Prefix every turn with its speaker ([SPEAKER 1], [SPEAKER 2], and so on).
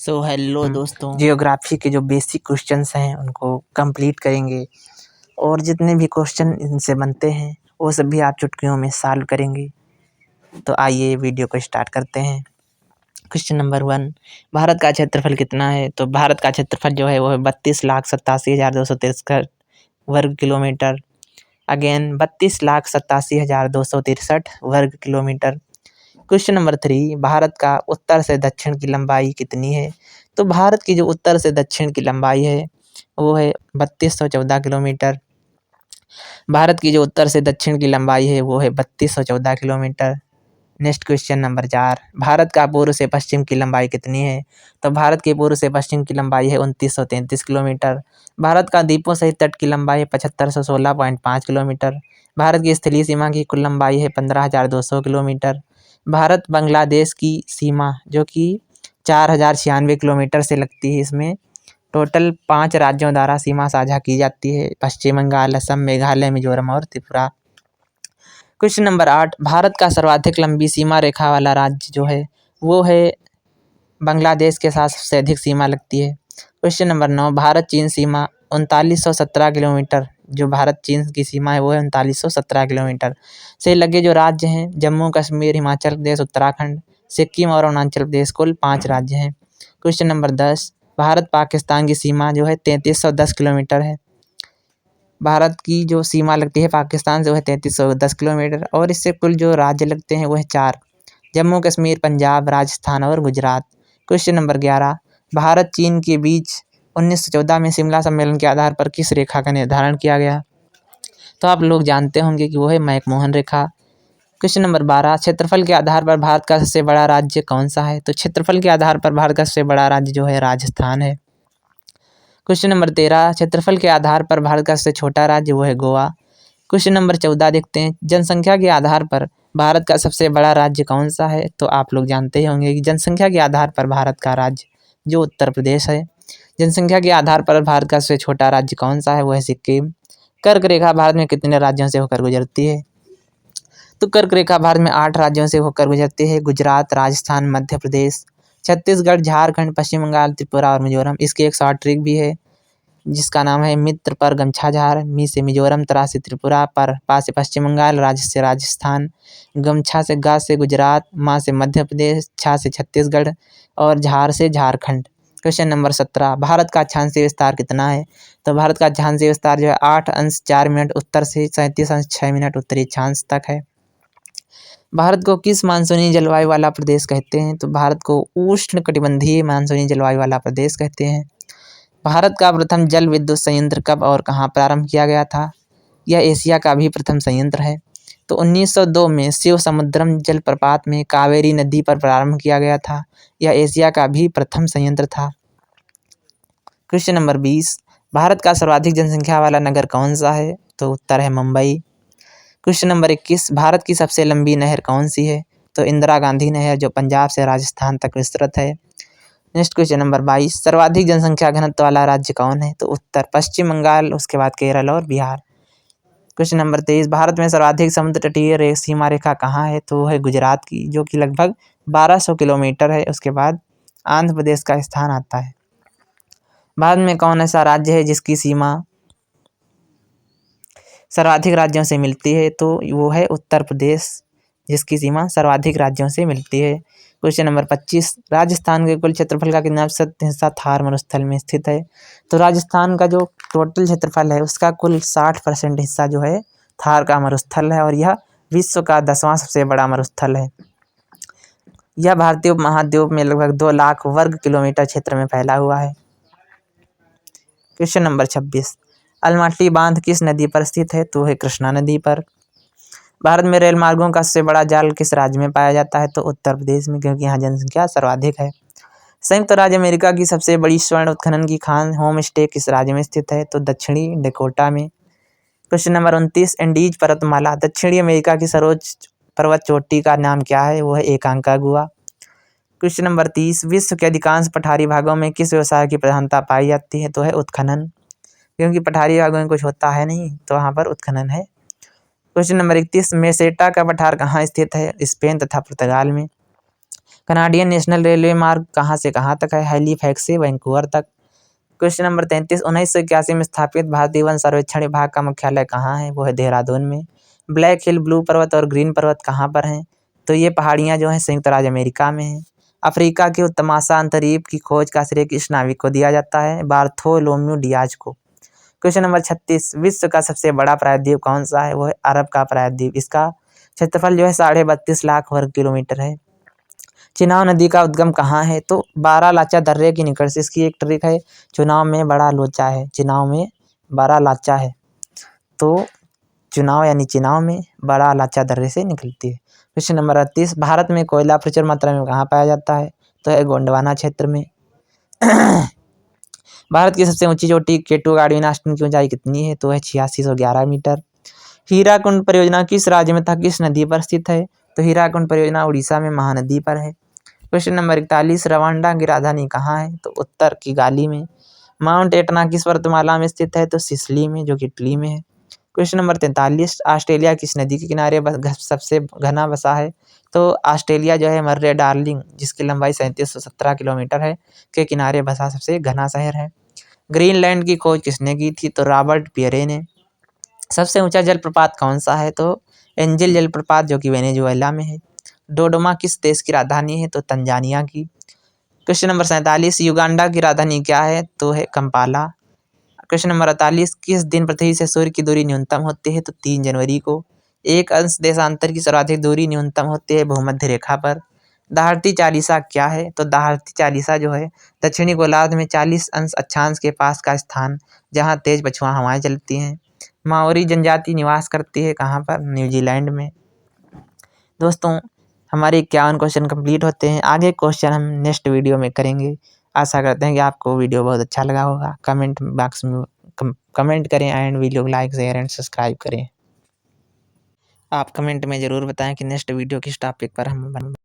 [SPEAKER 1] Hello दोस्तों, geography के जो बेसिक क्वेश्चंस हैं उनको कंप्लीट करेंगे और जितने भी क्वेश्चन इनसे बनते हैं वो सभी आप चुटकियों में सॉल्व करेंगे। तो आइए वीडियो को स्टार्ट करते हैं। क्वेश्चन नंबर 1, भारत का क्षेत्रफल कितना है? तो भारत का क्षेत्रफल जो है वो है 32,87,263 वर्ग किलोमीटर। अगेन 32,87,263 वर्ग किलोमीटर। क्वेश्चन नंबर 3, भारत का उत्तर से दक्षिण की लंबाई कितनी है? तो भारत की जो उत्तर से दक्षिण की लंबाई है वो है 3214 किलोमीटर। भारत की जो उत्तर से दक्षिण की लंबाई है वो है 3214 kilometre. Next question number 4, Bharat का पूर्व से पश्चिम की लंबाई कितनी है? तो भारत के पूर्व से पश्चिम की लंबाई है 2933 किलोमीटर। भारत का द्वीपों सहित तट की लंबाई है 7516.5 किलोमीटर। भारत की स्थलीय सीमा की कुल लंबाई है 15,200 किलोमीटर। भारत बांग्लादेश की सीमा जो कि 4,096 किलोमीटर से लगती है, इसमें टोटल 5 राज्यों द्वारा सीमा साझा की जाती है: पश्चिम बंगाल, असम, मेघालय, मिजोरम और त्रिपुरा। क्वेश्चन नंबर 8, भारत का सर्वाधिक लंबी सीमा रेखा वाला राज्य जो है वो है बांग्लादेश के साथ सबसे अधिक सीमा लगती है। क्वेश्चन नंबर 9, भारत चीन सीमा 3917 किलोमीटर, जो भारत चीन की सीमा है वो है 3917 किलोमीटर से लगे जो राज्य हैं जम्मू कश्मीर, हिमाचल प्रदेश, उत्तराखंड, सिक्किम और अरुणाचल प्रदेश, कुल 5 राज्य हैं। क्वेश्चन नंबर 10, भारत पाकिस्तान की सीमा जो है 3310 किलोमीटर है। भारत की जो सीमा लगती है पाकिस्तान से वो है 3310 किलोमीटर और इससे कुल जो राज्य लगते हैं वो है 4: जम्मू कश्मीर, पंजाब, राजस्थान और गुजरात। क्वेश्चन नंबर 11, भारत चीन के बीच 1914 में शिमला सम्मेलन के आधार पर किस रेखा का निर्धारण किया गया? तो आप लोग जानते होंगे कि वो है मैकमोहन रेखा। क्वेश्चन नंबर 12, क्षेत्रफल के आधार पर भारत का सबसे बड़ा राज्य कौन सा है? तो क्षेत्रफल के आधार पर भारत का सबसे बड़ा राज्य जो है राजस्थान है। क्वेश्चन नंबर 13, क्षेत्रफल के आधार पर भारत का सबसे छोटा राज्य वो है गोवा। क्वेश्चन नंबर 14 देखते हैं, जनसंख्या के आधार पर भारत का सबसे बड़ा राज्य कौन सा है? तो आप लोग जानते ही होंगे कि जनसंख्या के आधार पर भारत का राज्य जो उत्तर प्रदेश है। जनसंख्या के आधार पर भारत का सबसे छोटा राज्य कौन सा है? वो है सिक्किम। कर्क रेखा भारत में कितने राज्यों से होकर गुजरती है? तो कर्क रेखा भारत में 8 राज्यों से होकर गुजरती है: गुजरात, राजस्थान, मध्य प्रदेश, छत्तीसगढ़, झारखंड, पश्चिम बंगाल, त्रिपुरा और मिजोरम। इसकी एक शॉर्ट ट्रिक भी है जिसका नाम है मित्र पर गमछा झार। मी से मिजोरम, तरा से त्रिपुरा, पर पा से पश्चिम बंगाल, राज से राजस्थान, गमछा से गा से गुजरात, मा से मध्य प्रदेश, छा से छत्तीसगढ़ और झार से झारखंड। क्वेश्चन नंबर 17, भारत का अक्षांशीय विस्तार कितना है? तो भारत का अक्षांशीय विस्तार जो है 8 अंश 4 मिनट उत्तर से 37 अंश 6 मिनट उत्तरी अक्षांश तक है। भारत को किस मानसूनी जलवायु वाला प्रदेश कहते हैं? तो भारत को उष्ण कटिबंधीय मानसूनी जलवायु वाला प्रदेश कहते हैं। भारत का प्रथम जल विद्युत संयंत्र कब और कहाँ प्रारंभ किया गया था? यह एशिया का भी प्रथम संयंत्र है। तो 1902 में शिव समुद्रम जलप्रपात में कावेरी नदी पर प्रारंभ किया गया था। यह एशिया का भी प्रथम संयंत्र था। क्वेश्चन नंबर 20, भारत का सर्वाधिक जनसंख्या वाला नगर कौन सा है? तो उत्तर है मुंबई। क्वेश्चन नंबर 21, भारत की सबसे लंबी नहर कौन सी है? तो इंदिरा गांधी नहर, जो पंजाब से राजस्थान तक विस्तृत है। नेक्स्ट क्वेश्चन नंबर 22, सर्वाधिक जनसंख्या घनत्व वाला राज्य कौन है? तो उत्तर पश्चिम बंगाल, उसके बाद केरल और बिहार। क्वेश्चन नंबर 23, भारत में सर्वाधिक समुद्र तटीय सीमा रेखा कहाँ है? तो वो है गुजरात की, जो कि लगभग 1200 किलोमीटर है। उसके बाद आंध्र प्रदेश का स्थान आता है। भारत में कौन ऐसा राज्य है जिसकी सीमा सर्वाधिक राज्यों से मिलती है? तो वो है उत्तर प्रदेश, जिसकी सीमा सर्वाधिक राज्यों से मिलती है। क्वेश्चन नंबर 25, राजस्थान के कुल क्षेत्रफल का कितना प्रतिशत हिस्सा थार मरुस्थल में स्थित है? तो राजस्थान का जो टोटल क्षेत्रफल है उसका कुल 60% हिस्सा जो है थार का मरुस्थल है और यह विश्व का 10वां सबसे बड़ा मरुस्थल है। यह भारतीय उपमहाद्वीप में लगभग 2 लाख वर्ग किलोमीटर क्षेत्र में फैला हुआ है। क्वेश्चन नंबर 26, अलमट्टी बांध किस नदी पर स्थित है? तो है कृष्णा नदी पर। भारत में रेल मार्गों का सबसे बड़ा जाल किस राज्य में पाया जाता है? तो उत्तर प्रदेश में, क्योंकि यहाँ जनसंख्या सर्वाधिक है। संयुक्त राज्य अमेरिका की सबसे बड़ी स्वर्ण उत्खनन की खान होम स्टे किस राज्य में स्थित है? तो दक्षिणी डकोटा में। क्वेश्चन नंबर 29, एंडीज पर्वतमाला दक्षिणी अमेरिका की सर्वोच्च पर्वत चोटी का नाम क्या है? वो है एकांकागुआ। क्वेश्चन नंबर 30, विश्व के अधिकांश पठारी भागों में किस व्यवसाय की प्रधानता पाई जाती है? तो है उत्खनन, क्योंकि पठारी भागों में कुछ होता है नहीं तो वहाँ पर उत्खनन है। क्वेश्चन नंबर 31, मेसेटा का पठार कहाँ स्थित है? स्पेन तथा पुर्तगाल में। कनाडियन नेशनल रेलवे मार्ग कहाँ से कहाँ तक है? हैलीफैक्स से वैंकूवर तक। क्वेश्चन नंबर 33, 1981 में स्थापित भारतीय वन सर्वेक्षण विभाग का मुख्यालय कहाँ है? वो है देहरादून में। ब्लैक हिल, ब्लू पर्वत और ग्रीन पर्वत कहाँ पर हैं? तो ये पहाड़ियाँ जो हैं संयुक्त राज्य अमेरिका में हैं। अफ्रीका के उत्तमाशा अंतरीप की खोज का श्रेय किस नाविक को दिया जाता है? बार्थोलोम्यू डियाज को। क्वेश्चन नंबर 36, विश्व का सबसे बड़ा प्रायद्वीप कौन सा है? वो है अरब का प्रायद्वीप। इसका क्षेत्रफल जो है 32.5 लाख वर्ग किलोमीटर है। चिनाब नदी का उद्गम कहाँ है? तो बारालाचा दर्रे के निकट से। इसकी एक ट्रिक है, चुनाव में बड़ा लोचा है, चुनाव में बड़ा लाचा है, तो चुनाव यानी चिनाव में बड़ा लाचा दर्रे से निकलती है। क्वेश्चन नंबर 38, भारत में कोयला प्रचुर मात्रा में कहाँ पाया जाता है? तो है गोंडवाना क्षेत्र में। भारत की सबसे ऊंची चोटी केटू गार्डुइन आश्रम की ऊंचाई कितनी है? तो है 8611 मीटर। हीराकुंड परियोजना किस राज्य में तथा किस नदी पर स्थित है? तो हीराकुंड परियोजना उड़ीसा में महानदी पर है। क्वेश्चन नंबर 41, रवांडा की राजधानी कहाँ है? तो उत्तर किगाली में। माउंट एटना किस पर्वतमाला में स्थित है? तो सिसली में, जो कि इटली में है। क्वेश्चन नंबर 43, ऑस्ट्रेलिया किस नदी के किनारे सबसे घना बसा है? तो ऑस्ट्रेलिया जो है मर्रे डार्लिंग, जिसकी लंबाई 3717 किलोमीटर है, के किनारे बसा सबसे घना शहर है। ग्रीनलैंड की खोज किसने की थी? तो रॉबर्ट पियरे ने। सबसे ऊंचा जलप्रपात कौन सा है? तो एंजल जलप्रपात, जो कि वेनेजुएला में है। डोडोमा किस देश की राजधानी है? तो तंजानिया की। क्वेश्चन नंबर 47, युगांडा की राजधानी क्या है? तो है कंपाला। क्वेश्चन नंबर 48, किस दिन पृथ्वी से सूर्य की दूरी न्यूनतम होती है? तो 3 जनवरी को। एक अंश देशांतर की सर्वाधिक दूरी न्यूनतम होती है भूमध्य रेखा पर। दाहर्ती चालीसा क्या है? तो दाहर्ती चालीसा जो है दक्षिणी गोलार्ध में 40 अंश अक्षांश के पास का स्थान, जहाँ तेज पछुआ हवाएं चलती हैं। माओरी जनजाति निवास करती है कहाँ पर? न्यूजीलैंड में। दोस्तों, हमारे 51 क्वेश्चन कंप्लीट होते हैं। आगे क्वेश्चन हम नेक्स्ट वीडियो में करेंगे। आशा करते हैं कि आपको वीडियो बहुत अच्छा लगा होगा। कमेंट बॉक्स में कमेंट करें एंड वीडियो को लाइक, शेयर एंड सब्सक्राइब करें। आप कमेंट में ज़रूर बताएं कि नेक्स्ट वीडियो किस टॉपिक पर हम